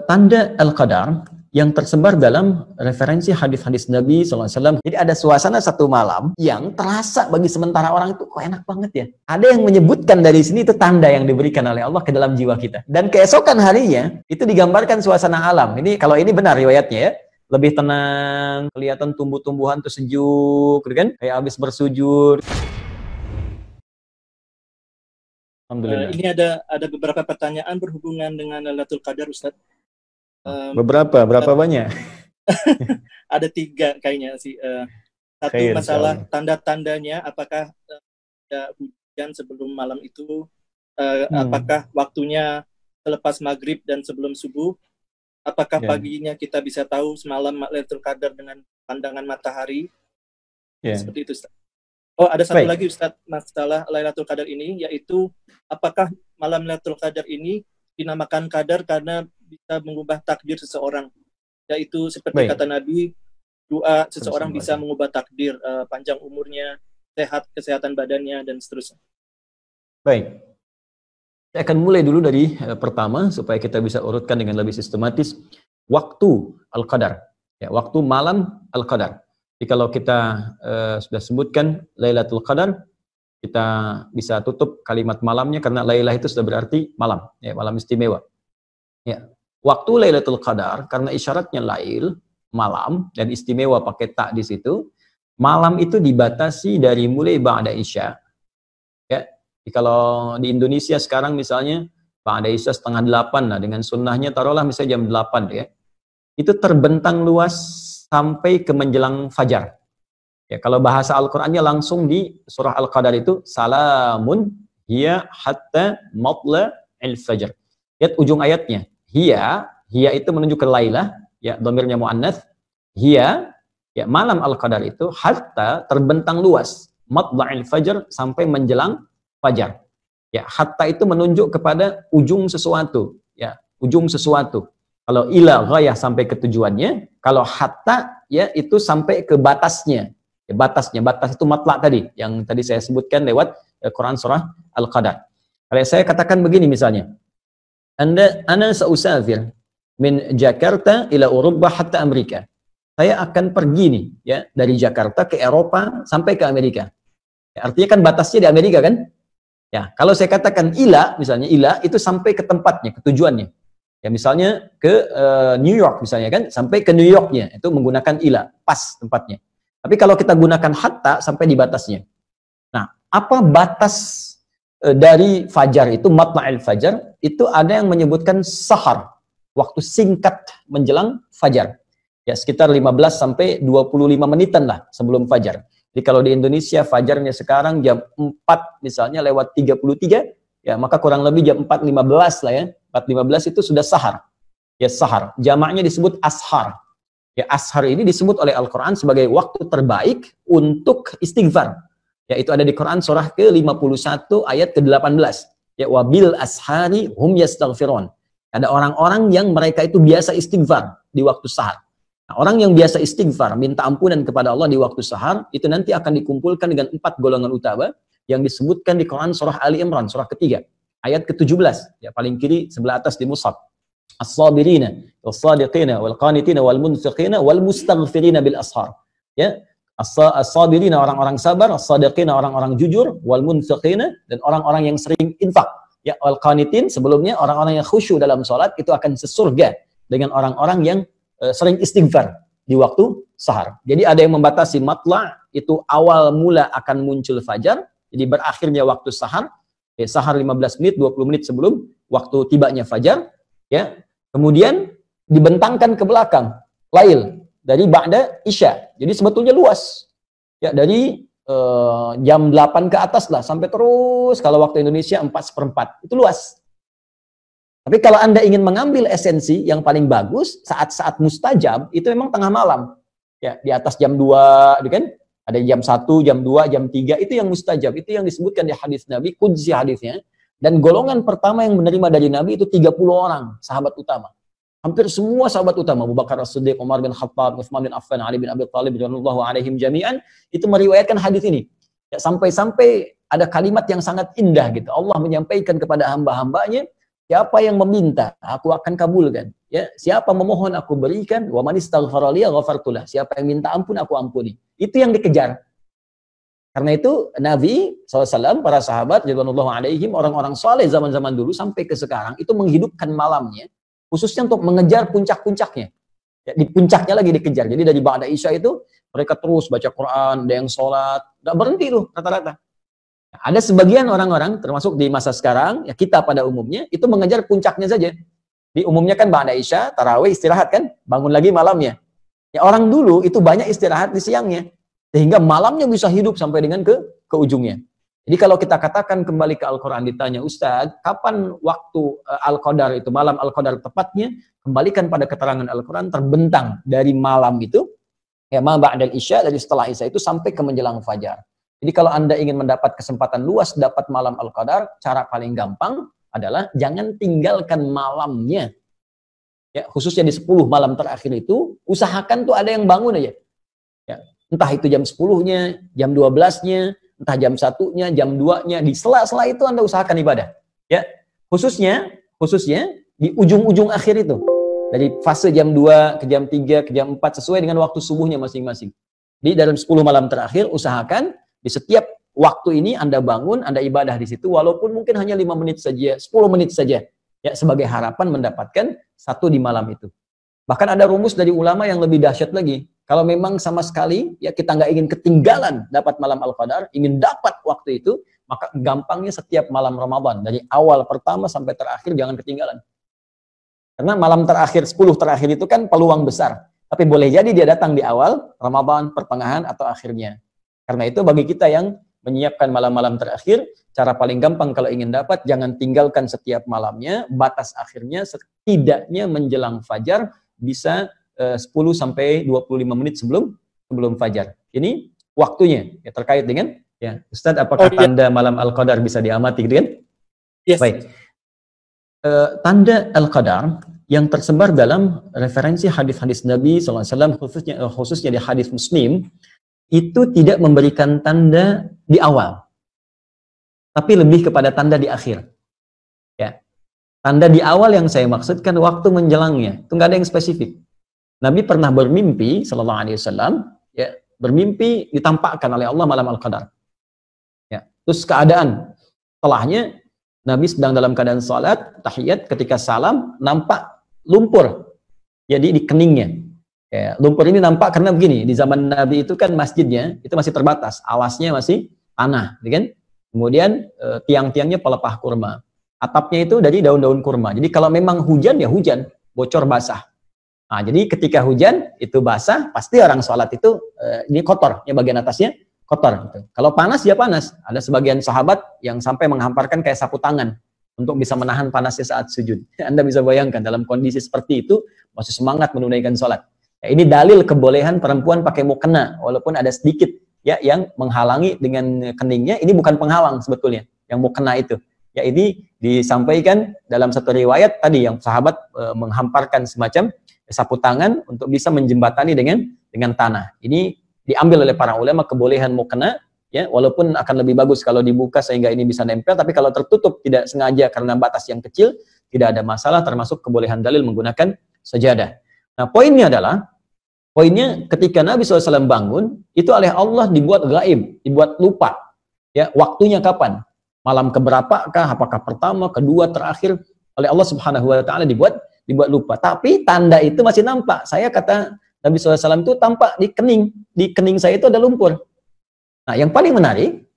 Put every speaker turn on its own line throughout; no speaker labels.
tanda Al-Qadar yang tersebar dalam referensi hadis-hadis Nabi SAW. Jadi ada suasana satu malam yang terasa bagi sementara orang itu kok enak banget ya. Ada yang menyebutkan dari sini itu tanda yang diberikan oleh Allah ke dalam jiwa kita. Dan keesokan harinya itu digambarkan suasana alam. Ini kalau ini benar riwayatnya ya. Lebih tenang, kelihatan tumbuh-tumbuhan tuh sejuk, gitu kan? Kayak habis bersujud. Alhamdulillah.
Ini ada beberapa pertanyaan berhubungan dengan Lailatul Qadar, Ustaz.
Berapa banyak?
Ada 3 kayaknya sih. Satu
Khair,
masalah tanda-tandanya, apakah ada hujan sebelum malam itu, apakah waktunya selepas maghrib dan sebelum subuh, apakah paginya kita bisa tahu semalam Lailatul Qadar dengan pandangan matahari, seperti itu, Ustaz. Oh, ada satu lagi, Ustaz, masalah Lailatul Qadar ini, yaitu apakah malam Lailatul Qadar ini dinamakan Qadar karena bisa mengubah takdir seseorang, yaitu seperti kata Nabi, doa seseorang bisa mengubah takdir, panjang umurnya, kesehatan badannya, dan seterusnya. Baik,
saya akan mulai dulu dari pertama supaya kita bisa urutkan dengan lebih sistematis. Waktu Al-Qadar, ya, waktu malam Al-Qadar. Jadi kalau kita sudah sebutkan Lailatul Qadar, kita bisa tutup kalimat malamnya karena Lailah itu sudah berarti malam, ya, malam istimewa. Ya, waktu Lailatul Qadar karena isyaratnya lail, malam, dan istimewa pakai tak di situ. Malam itu dibatasi dari mulai ba'da isya. Ya, jadi kalau di Indonesia sekarang misalnya ba'da isya 7:30, nah dengan sunnahnya taruhlah misalnya jam 8 ya. Itu terbentang luas sampai ke menjelang fajar. Ya, kalau bahasa Al-Qur'annya langsung di surah Al-Qadar itu salamun hiya hatta matla'il fajr. Lihat ujung ayatnya. Hiya itu menunjuk ke Lailah, ya, dhamirnya muannats. Hiya, ya, malam Al-Qadar itu hatta terbentang luas, matla'il fajr sampai menjelang fajar. Ya, hatta itu menunjuk kepada ujung sesuatu, ya, ujung sesuatu. Kalau ila ghayah sampai ke tujuannya, kalau hatta ya itu sampai ke batasnya. Ya, batas itu matla' tadi yang tadi saya sebutkan lewat Quran surah Al-Qadar. Kalau saya katakan begini misalnya, ana sausafir min Jakarta ila Eropa hatta Amerika. Saya akan pergi nih ya dari Jakarta ke Eropa sampai ke Amerika. Ya, artinya kan batasnya di Amerika kan? Ya, kalau saya katakan ila misalnya, ila itu sampai ke tempatnya, ke tujuannya. Ya, misalnya ke New York misalnya kan, sampai ke New Yorknya, itu menggunakan ila, pas tempatnya. Tapi kalau kita gunakan hatta sampai di batasnya. Nah, apa batas dari fajar itu, matla'il fajar, itu ada yang menyebutkan sahar, waktu singkat menjelang fajar. Ya, sekitar 15 sampai 25 menitan lah sebelum fajar. Jadi kalau di Indonesia fajarnya sekarang jam 4 misalnya lewat 33, ya maka kurang lebih jam 4.15 lah ya. 4.15 itu sudah sahar. Ya, sahar. Jamaknya disebut ashar. Ya, ashar ini disebut oleh Al-Quran sebagai waktu terbaik untuk istighfar. Yaitu ada di Quran surah ke-51 ayat ke-18. Ya, wabil ashari hum yastaghfirun. Ada orang-orang yang mereka itu biasa istighfar di waktu sahar. Nah, orang yang biasa istighfar, minta ampunan kepada Allah di waktu sahar, itu nanti akan dikumpulkan dengan 4 golongan utama yang disebutkan di Quran surah Ali Imran, surah ketiga, ayat ke-17. Ya, paling kiri sebelah atas di mushaf. As-sabirina was-sadiqina wal-qanitina wal-munfiqina wal-mustaghfirina bil ashar. Ya, as-sabirina orang-orang sabar, as-sadiqina orang-orang jujur, wal-munfiqina dan orang-orang yang sering infak. Ya, wal-qanitin sebelumnya orang-orang yang khusyuk dalam salat itu akan sesurga dengan orang-orang yang sering istighfar di waktu sahar. Jadi ada yang membatasi matla' itu awal mula akan muncul fajar, jadi berakhirnya waktu sahar. Ya, sahar 15 menit, 20 menit sebelum waktu tibanya fajar. Ya, kemudian dibentangkan ke belakang lail dari ba'da isya. Jadi sebetulnya luas. Ya, dari jam 8 ke atas lah sampai terus kalau waktu Indonesia 4/4. Itu luas. Tapi kalau Anda ingin mengambil esensi yang paling bagus saat-saat mustajab itu memang tengah malam. Ya, di atas jam 2, kan? Ada jam 1, jam 2, jam 3 itu yang mustajab. Itu yang disebutkan di hadis Nabi, qudsi hadisnya. Dan golongan pertama yang menerima dari Nabi itu 30 orang sahabat utama. Hampir semua sahabat utama, Abu Bakar As-Siddiq, Umar bin Khattab, Utsman bin Affan, Ali bin Abi Thalib radhiyallahu alaihim jami'an, itu meriwayatkan hadis ini. Ya, sampai-sampai ada kalimat yang sangat indah gitu. Allah menyampaikan kepada hamba-hambanya, Siapa yang meminta, aku akan kabulkan. Ya, siapa memohon, aku berikan. Wa man istaghfara li ghafartulah. Siapa yang minta ampun, aku ampuni. Itu yang dikejar. Karena itu Nabi SAW, para sahabat, radhiyallahu alaihim, orang-orang soleh zaman-zaman dulu sampai ke sekarang itu menghidupkan malamnya, khususnya untuk mengejar puncak-puncaknya. Ya, di puncaknya lagi dikejar. Jadi dari ba'da Isya itu mereka terus baca Quran, ada yang sholat, nggak berhenti tuh rata-rata. Ada sebagian orang-orang, termasuk di masa sekarang, ya kita pada umumnya itu mengejar puncaknya saja. Di umumnya kan ba'da Isya, tarawih, istirahat kan, bangun lagi malamnya. Ya orang dulu itu banyak istirahat di siangnya. Sehingga malamnya bisa hidup sampai dengan ke ujungnya. Jadi kalau kita katakan kembali ke Al-Quran, ditanya, Ustadz, kapan waktu Al-Qadar itu, malam Al-Qadar tepatnya, kembalikan pada keterangan Al-Quran, terbentang dari malam itu, ya ma ba'dal Isya, dari setelah Isya itu sampai ke menjelang Fajar. Jadi kalau Anda ingin mendapat kesempatan luas dapat malam Al-Qadar, cara paling gampang adalah jangan tinggalkan malamnya. Ya, khususnya di 10 malam terakhir itu, usahakan tuh ada yang bangun aja. Ya, entah itu jam 10-nya, jam 12-nya, entah jam 1-nya, jam 2-nya, di sela-sela itu Anda usahakan ibadah. Ya, khususnya di ujung-ujung akhir itu. Dari fase jam 2 ke jam 3 ke jam 4 sesuai dengan waktu subuhnya masing-masing. Di dalam 10 malam terakhir usahakan di setiap waktu ini Anda bangun, Anda ibadah di situ walaupun mungkin hanya 5 menit saja, 10 menit saja. Ya, sebagai harapan mendapatkan satu di malam itu. Bahkan ada rumus dari ulama yang lebih dahsyat lagi. Kalau memang sama sekali ya kita nggak ingin ketinggalan dapat malam Al-Qadar, ingin dapat waktu itu, maka gampangnya setiap malam Ramadan dari awal pertama sampai terakhir jangan ketinggalan. Karena malam terakhir 10 terakhir itu kan peluang besar. Tapi boleh jadi dia datang di awal Ramadan, pertengahan atau akhirnya. Karena itu bagi kita yang menyiapkan malam-malam terakhir, cara paling gampang kalau ingin dapat jangan tinggalkan setiap malamnya, batas akhirnya setidaknya menjelang fajar bisa 10 sampai 25 menit sebelum fajar. Ini waktunya ya, terkait dengan ya Ustadz, apakah tanda malam Al-Qadar bisa diamati gitu kan?
Yes.
Baik. Tanda Al-Qadar yang tersebar dalam referensi hadis-hadis Nabi SAW, khususnya di hadis Muslim, itu tidak memberikan tanda di awal, tapi lebih kepada tanda di akhir. Ya, tanda di awal yang saya maksudkan waktu menjelangnya, itu nggak ada yang spesifik. Nabi pernah bermimpi, sallallahu alaihi wasallam, ya, bermimpi ditampakkan oleh Allah malam Al-Qadar. Ya, terus keadaan setelahnya Nabi sedang dalam keadaan salat, tahiyat, ketika salam nampak lumpur. Jadi di keningnya. Ya, lumpur ini nampak karena begini, di zaman Nabi itu kan masjidnya itu masih terbatas, alasnya masih tanah, kan? Kemudian tiang-tiangnya pelepah kurma. Atapnya itu dari daun-daun kurma. Jadi kalau memang hujan ya hujan, bocor basah. Nah, jadi ketika hujan itu basah, pasti orang sholat itu ini kotor, ya bagian atasnya kotor. Gitu. Kalau panas ya panas. Ada sebagian sahabat yang sampai menghamparkan kayak sapu tangan untuk bisa menahan panasnya saat sujud. Anda bisa bayangkan dalam kondisi seperti itu masih semangat menunaikan sholat. Ya, ini dalil kebolehan perempuan pakai mukena, walaupun ada sedikit ya yang menghalangi dengan keningnya. Ini bukan penghalang sebetulnya yang mukena itu. Ya, ini disampaikan dalam satu riwayat tadi yang sahabat menghamparkan semacam sapu tangan untuk bisa menjembatani dengan tanah. Ini diambil oleh para ulama kebolehan mukena, ya, walaupun akan lebih bagus kalau dibuka sehingga ini bisa nempel, tapi kalau tertutup tidak sengaja karena batas yang kecil, tidak ada masalah, termasuk kebolehan dalil menggunakan sajadah. Nah, poinnya ketika Nabi SAW bangun, itu oleh Allah dibuat gaib, dibuat lupa. Ya, waktunya kapan? Malam keberapakah? Apakah pertama, kedua, terakhir? Oleh Allah Subhanahu wa taala dibuat lupa. Tapi tanda itu masih nampak. Saya kata Nabi SAW itu tampak di kening saya itu ada lumpur. Nah, yang paling menarik,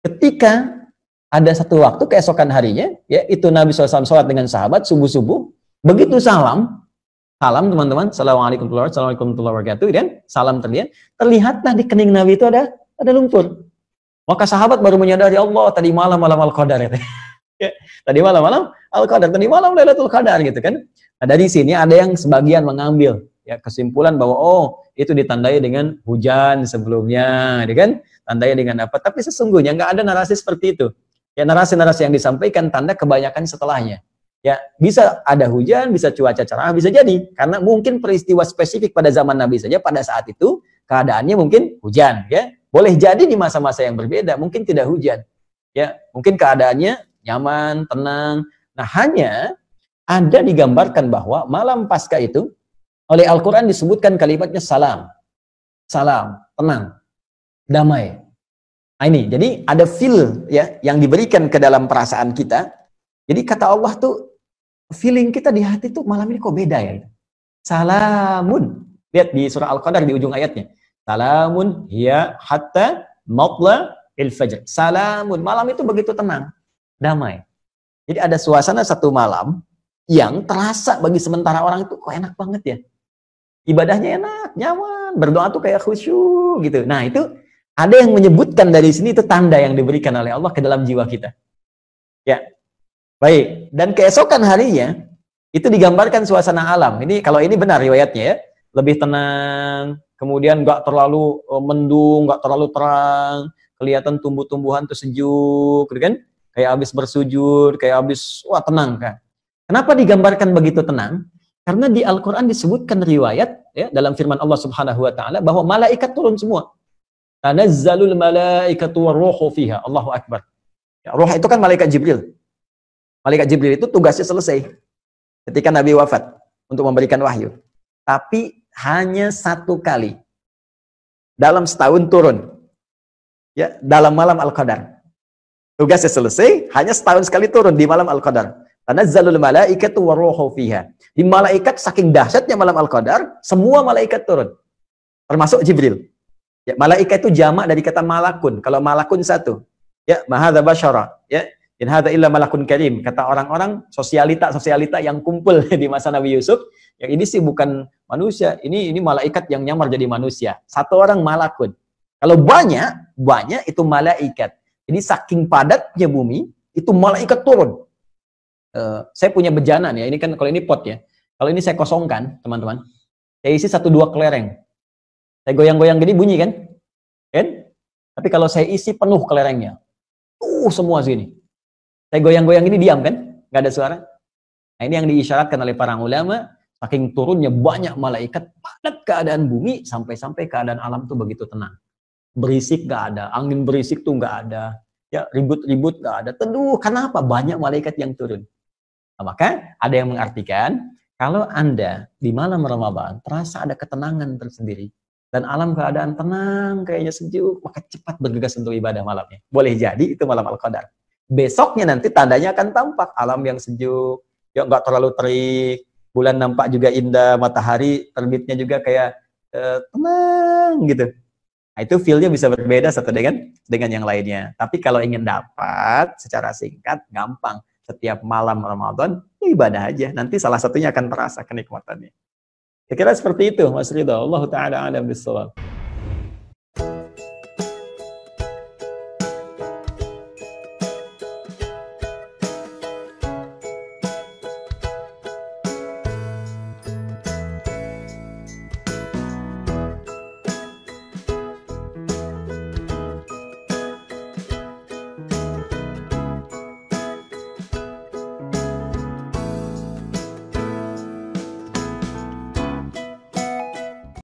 ketika ada satu waktu keesokan harinya, ya itu Nabi SAW sholat dengan sahabat subuh-subuh, begitu salam teman-teman, assalamualaikum warahmatullahi wabarakatuh, dan salam terlihatlah di kening Nabi itu ada lumpur. Maka sahabat baru menyadari, Allah tadi malam Al-Qadar ya. Tadi malam Al-Qadar, tadi malam Lailatul Qadar gitu kan. Nah, dari sini ada yang sebagian mengambil ya kesimpulan bahwa oh itu ditandai dengan hujan sebelumnya, ya kan? Tandai dengan apa? Tapi sesungguhnya nggak ada narasi seperti itu. Ya, narasi-narasi yang disampaikan tanda kebanyakan setelahnya. Ya, bisa ada hujan, bisa cuaca cerah, bisa jadi karena mungkin peristiwa spesifik pada zaman Nabi saja pada saat itu keadaannya mungkin hujan, ya. Boleh jadi di masa-masa yang berbeda mungkin tidak hujan. Ya, mungkin keadaannya nyaman, tenang. Nah, hanya ada digambarkan bahwa malam Paskah itu oleh Al-Quran disebutkan kalimatnya salam. Salam, tenang, damai. Nah, ini, jadi ada feel ya yang diberikan ke dalam perasaan kita. Jadi kata Allah tuh, feeling kita di hati tuh malam ini kok beda ya. Salamun. Lihat di surah Al-Qadar di ujung ayatnya. Salamun hiya hatta matla'il fajr. Salamun. Malam itu begitu tenang, damai. Jadi ada suasana satu malam yang terasa bagi sementara orang itu kok enak banget ya. Ibadahnya enak, nyaman, berdoa tuh kayak khusyuk gitu. Nah, itu ada yang menyebutkan dari sini itu tanda yang diberikan oleh Allah ke dalam jiwa kita. Ya. Baik, dan keesokan harinya itu digambarkan suasana alam. Ini kalau ini benar riwayatnya ya. Lebih tenang, kemudian nggak terlalu mendung, nggak terlalu terang, kelihatan tumbuh-tumbuhan tuh sejuk, gitu kan? Kayak habis bersujud, kayak habis wah tenang kan. Kenapa digambarkan begitu tenang? Karena di Al-Qur'an disebutkan riwayat ya dalam firman Allah Subhanahu wa taala bahwa malaikat turun semua. Tanazzalul malaikatu warruhu fiha. Allahu akbar. Ya, ruh itu kan malaikat Jibril. Malaikat Jibril itu tugasnya selesai ketika Nabi wafat untuk memberikan wahyu. Tapi hanya satu kali dalam setahun turun. Ya, dalam malam Al-Qadar. Tugasnya selesai, hanya setahun sekali turun di malam Al-Qadar. Tanazzalul malaikatu warruhu fiha. Di malaikat saking dahsyatnya malam Al-Qadar, semua malaikat turun. Termasuk Jibril. Ya, malaikat itu jamak dari kata malakun. Kalau malakun satu, ya, mahadza basyara, ya. In hadza illa malakun karim. Kata orang-orang sosialita yang kumpul di masa Nabi Yusuf, yang ini sih bukan manusia, ini malaikat yang nyamar jadi manusia. Satu orang malakun. Kalau banyak itu malaikat. Jadi saking padatnya bumi, itu malaikat turun. Saya punya bejana nih, ini kan kalau ini pot ya. Kalau ini saya kosongkan, teman-teman. Saya isi 1-2 kelereng. Saya goyang-goyang gini bunyi kan? Kan? Tapi kalau saya isi penuh kelerengnya. Semua sini. Saya goyang-goyang ini diam kan? Nggak ada suara. Nah, ini yang diisyaratkan oleh para ulama, saking turunnya banyak malaikat, padat keadaan bumi, sampai-sampai keadaan alam tuh begitu tenang. Berisik nggak ada, angin berisik tuh nggak ada. Ya, ribut-ribut nggak ada. Teduh, kenapa? Banyak malaikat yang turun. Nah, maka ada yang mengartikan kalau Anda di malam Ramadan terasa ada ketenangan tersendiri dan alam keadaan tenang, kayaknya sejuk, maka cepat bergegas untuk ibadah malamnya. Boleh jadi itu malam Al-Qadar. Besoknya nanti tandanya akan tampak alam yang sejuk, ya nggak terlalu terik, bulan nampak juga indah, matahari terbitnya juga kayak tenang gitu. Nah, itu feel-nya bisa berbeda satu dengan yang lainnya. Tapi kalau ingin dapat secara singkat, gampang. Setiap malam Ramadan, ya ibadah aja. Nanti salah satunya akan terasa kenikmatannya. Saya kira seperti itu, Mas Ridho. Allah Ta'ala alam bisawab.